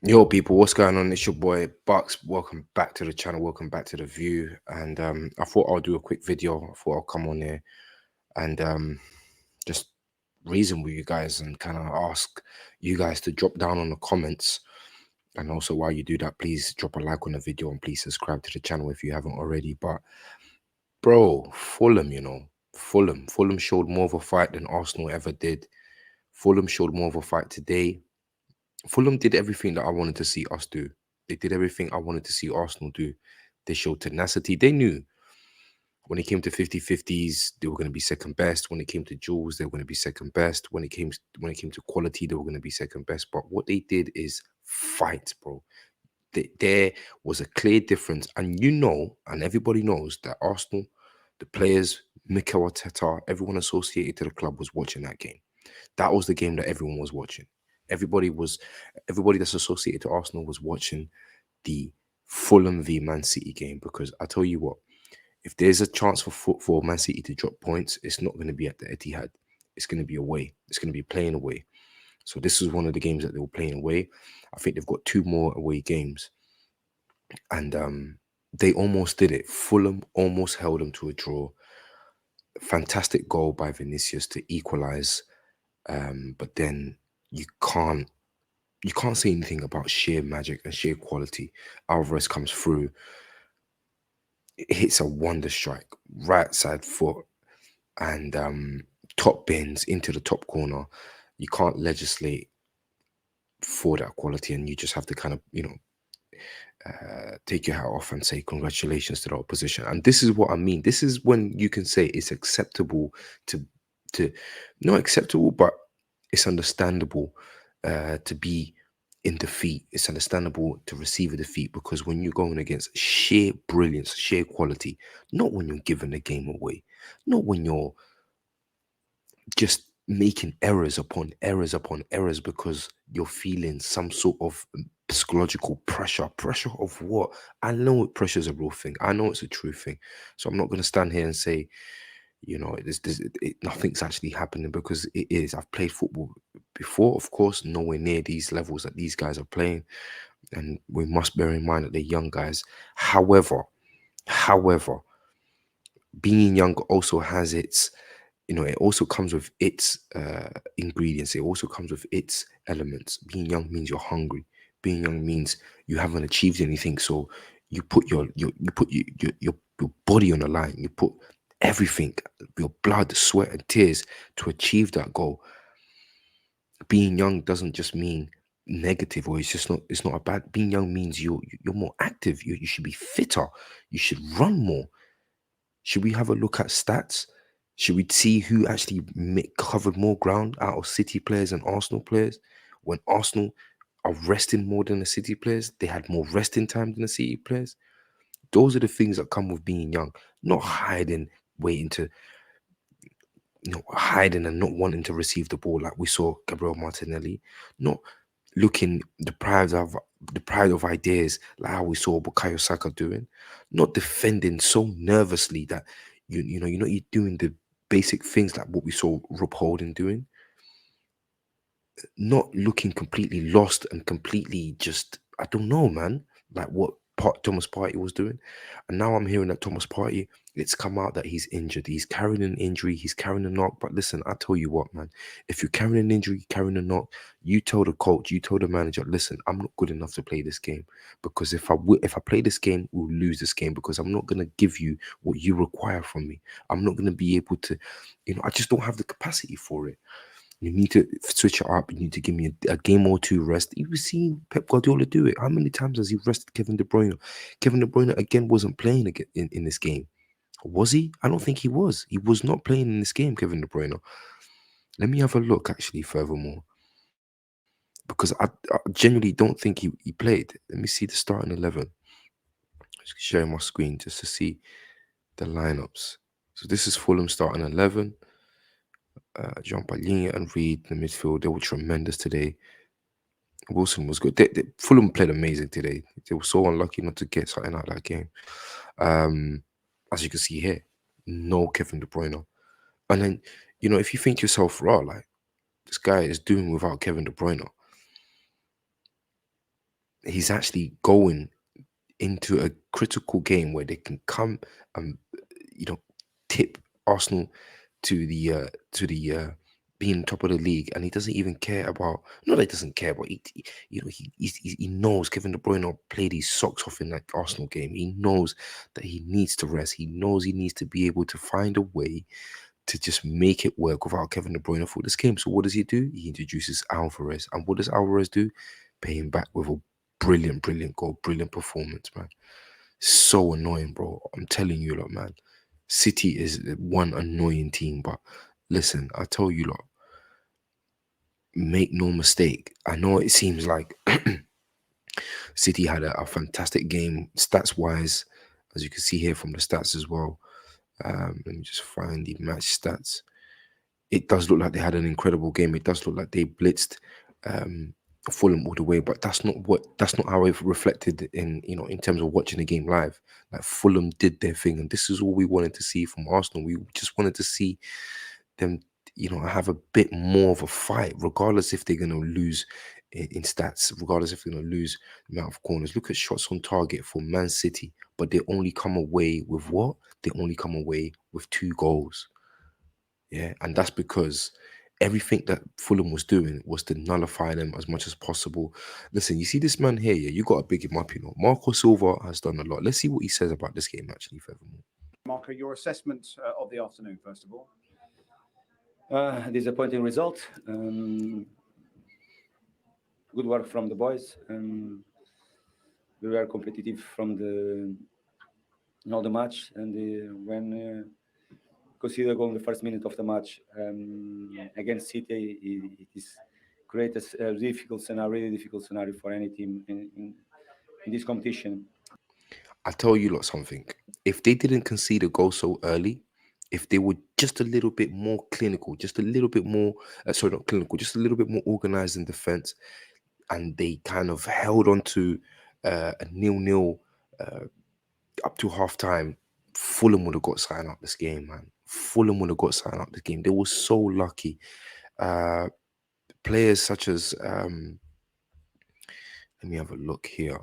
Yo, people, what's going on? It's your boy Bucks. Welcome back to the channel. Welcome back to the view. And I thought I'll do a quick video. I thought I'll come on here and just reason with you guys and kind of ask you guys to drop down on the comments. And also, while you do that, please drop a like on the video and please subscribe to the channel if you haven't already. But bro, Fulham, Fulham showed more of a fight than Arsenal ever did. Fulham showed more of a fight today. Fulham did everything that I wanted to see us do. They did everything I wanted to see Arsenal do. They showed tenacity. They knew when it came to 50-50s, they were going to be second best. When it came to duels, they were going to be second best. When it came to quality, they were going to be second best. But what they did is fight, bro. There was a clear difference. And and everybody knows that Arsenal, the players, Mikel Arteta, everyone associated to the club was watching that game. That was the game that everyone was watching. Everybody was everybody that's associated to Arsenal was watching the Fulham v Man City game because I tell you what, if there's a chance for Man City to drop points, it's not going to be at the Etihad. It's going to be away. It's going to be playing away. So this is one of the games that they were playing away. I think they've got two more away games, and they almost did it. Fulham almost held them to a draw. Fantastic goal by Vinicius to equalize, but then you can't you can't say anything about sheer magic and sheer quality. Alvarez comes through, hits a wonder strike, right side foot, and top bins into the top corner. You can't legislate for that quality, and you just have to kind of, take your hat off and say congratulations to the opposition. And this is what I mean. This is when you can say it's acceptable to not acceptable, but it's understandable to be in defeat. It's understandable to receive a defeat because when you're going against sheer brilliance, sheer quality, not when you're giving the game away, not when you're just making errors upon errors because you're feeling some sort of psychological pressure. Pressure of what? I know pressure is a real thing. I know it's a true thing. So I'm not going to stand here and say, nothing's actually happening because it is. I've played football before, of course, nowhere near these levels that these guys are playing. And we must bear in mind that they're young guys. However, being young also has its, it also comes with its ingredients. It also comes with its elements. Being young means you're hungry. Being young means you haven't achieved anything, so you put your body on the line. You put everything, your blood, sweat, and tears to achieve that goal. Being young doesn't just mean negative, or it's not a bad. Being young means you're more active. You should be fitter. You should run more. Should we have a look at stats? Should we see who actually covered more ground out of City players and Arsenal players? When Arsenal are resting more than the City players, they had more resting time than the City players. Those are the things that come with being young, not hiding, waiting to, hiding and not wanting to receive the ball like we saw Gabriel Martinelli, not looking deprived of ideas like how we saw Bukayo Saka doing, not defending so nervously that you're doing the basic things like what we saw Rob Holding doing, not looking completely lost and completely just, I don't know, man, like what Thomas Partey was doing. And now I'm hearing that Thomas Partey, it's come out that he's injured. He's carrying an injury, he's carrying a knock. But listen, I tell you what, man, if you're carrying an injury, carrying a knock, you tell the coach, you tell the manager, listen, I'm not good enough to play this game. Because if I play this game, we'll lose this game because I'm not gonna give you what you require from me. I'm not gonna be able to, I just don't have the capacity for it. You need to switch it up. You need to give me a game or two rest. You've seen Pep Guardiola do it. How many times has he rested Kevin De Bruyne? Kevin De Bruyne again wasn't playing again in this game. Was he? I don't think he was. He was not playing in this game, Kevin De Bruyne. Let me have a look actually furthermore. Because I genuinely don't think he played. Let me see the starting 11. Just sharing my screen just to see the lineups. So this is Fulham starting 11. Jean Palhinha and Reed in the midfield. They were tremendous today. Wilson was good. Fulham played amazing today. They were so unlucky not to get something out of that game. Um, as you can see here, no Kevin De Bruyne. And then, if you think to yourself, raw, like this guy is doing without Kevin De Bruyne. he's actually going into a critical game where they can come and you know tip Arsenal to the being top of the league, and he doesn't even care about. Not that he doesn't care, but he knows Kevin De Bruyne played his socks off in that Arsenal game. He knows that he needs to rest. He knows he needs to be able to find a way to just make it work without Kevin De Bruyne for this game. So what does he do? He introduces Alvarez, and what does Alvarez do? Pay him back with a brilliant, brilliant goal, brilliant performance, man. So annoying, bro. I'm telling you, lot, man. City is one annoying team, but listen, I tell you, lot, make no mistake. I know it seems like City had a fantastic game stats wise, as you can see here from the stats as well. Let me just find the match stats. It does look like they had an incredible game. It does look like they blitzed um, Fulham all the way, but that's not how it reflected in in terms of watching the game live. Like Fulham did their thing, and this is all we wanted to see from Arsenal. We just wanted to see them, have a bit more of a fight, regardless if they're going to lose in stats, regardless if they're going to lose the amount of corners. Look at shots on target for Man City, but they only come away with what? They only come away with 2 goals. Yeah, and that's because everything that Fulham was doing was to nullify them as much as possible. Listen, you see this man here, yeah, you got to big him up, Marco Silva has done a lot. Let's see what he says about this game, actually, furthermore. Marco, your assessment of the afternoon, first of all. Disappointing result. Good work from the boys. We were competitive from the match, and when consider goal in the first minute of the match against City, it is create a difficult scenario, really difficult scenario for any team in this competition. I tell you lot something. If they didn't concede a goal so early, if they were just a little bit more clinical, just a little bit more, sorry, not clinical, just a little bit more organized in defense, and they kind of held on to a nil-nil up to half time, Fulham would have got signed up this game, man. Fulham would have got signed up this game. They were so lucky. Uh, Players such as, let me have a look here.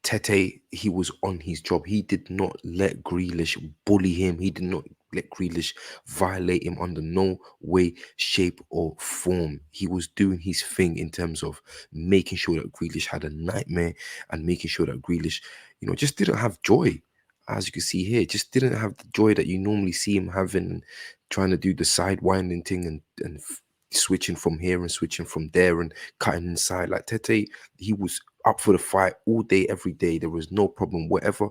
Tete, he was on his job. He did not let Grealish bully him. He did not let Grealish violate him under no way, shape, or form. He was doing his thing in terms of making sure that Grealish had a nightmare and making sure that Grealish, just didn't have joy. As you can see here, just didn't have the joy that you normally see him having, trying to do the side winding thing and switching from here and switching from there and cutting inside. Like Tete, he was up for the fight all day, every day. There was no problem. Whatever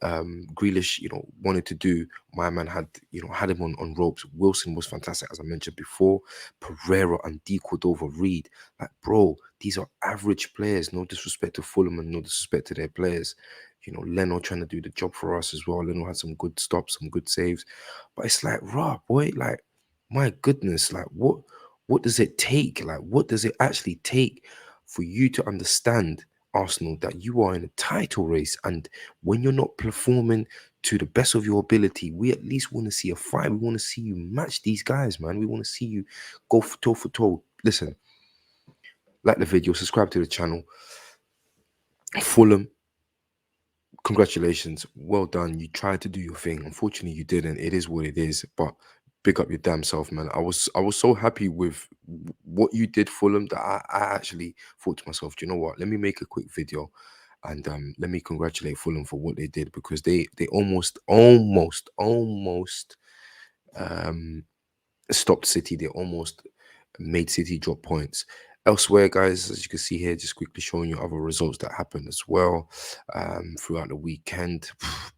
Grealish, wanted to do, my man had him on ropes. Wilson was fantastic, as I mentioned before. Pereira and D Cordova-Reid, like, bro, these are average players. No disrespect to Fulham and no disrespect to their players. Leno trying to do the job for us as well. Leno had some good stops, some good saves, but it's like, raw boy, like, my goodness, like, what does it take? Like, what does it actually take for you to understand, Arsenal, that you are in a title race, and when you're not performing to the best of your ability, we at least want to see a fight. We want to see you match these guys, man. We want to see you go for toe. Listen, like the video, subscribe to the channel. Fulham, congratulations, well done. You tried to do your thing. Unfortunately, you didn't. It is what it is, but big up your damn self, man. I was so happy with what you did, Fulham, that I actually thought to myself, do you know what? Let me make a quick video and let me congratulate Fulham for what they did, because they almost um stopped City. They almost made City drop points. Elsewhere, guys, as you can see here, just quickly showing you other results that happened as well throughout the weekend.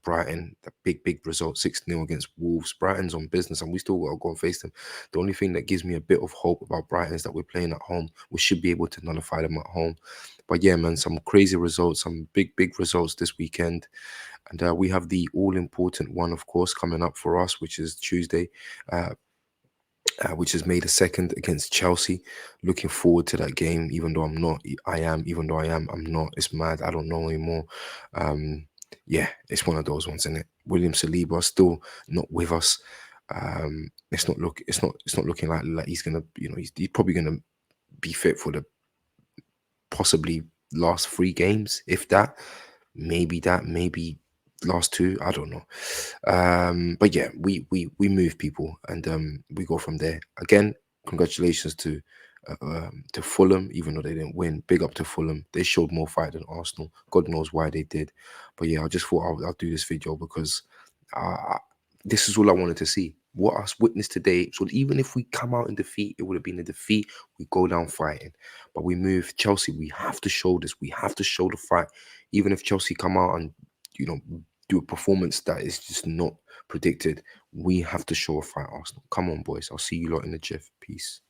Brighton, the big result, 6-0 against Wolves. Brighton's on business, and we still got to go and face them. The only thing that gives me a bit of hope about Brighton is that we're playing at home. We should be able to nullify them at home. But yeah, man, some crazy results, some big results this weekend. And we have the all-important one, of course, coming up for us, which is Tuesday. Which is May the 2nd against Chelsea. Looking forward to that game, even though I'm not. I am, even though I am, I'm not. It's mad. I don't know anymore. Yeah, it's one of those ones, isn't it? William Saliba still not with us. It's not looking like he's gonna, he's probably gonna be fit for the possibly last 3 games, if that. Maybe last 2. I don't know. But yeah, we move people, and we go from there. Again, congratulations to Fulham, even though they didn't win. Big up to Fulham. They showed more fight than Arsenal. God knows why they did. But yeah, I just thought I'll do this video because this is all I wanted to see. What us witnessed today. So even if we come out in defeat, it would have been a defeat. We go down fighting. But we move Chelsea. We have to show this. We have to show the fight. Even if Chelsea come out and, you know, do a performance that is just not predicted, we have to show a fight, Arsenal. Come on, boys. I'll see you lot in the GIF. Peace.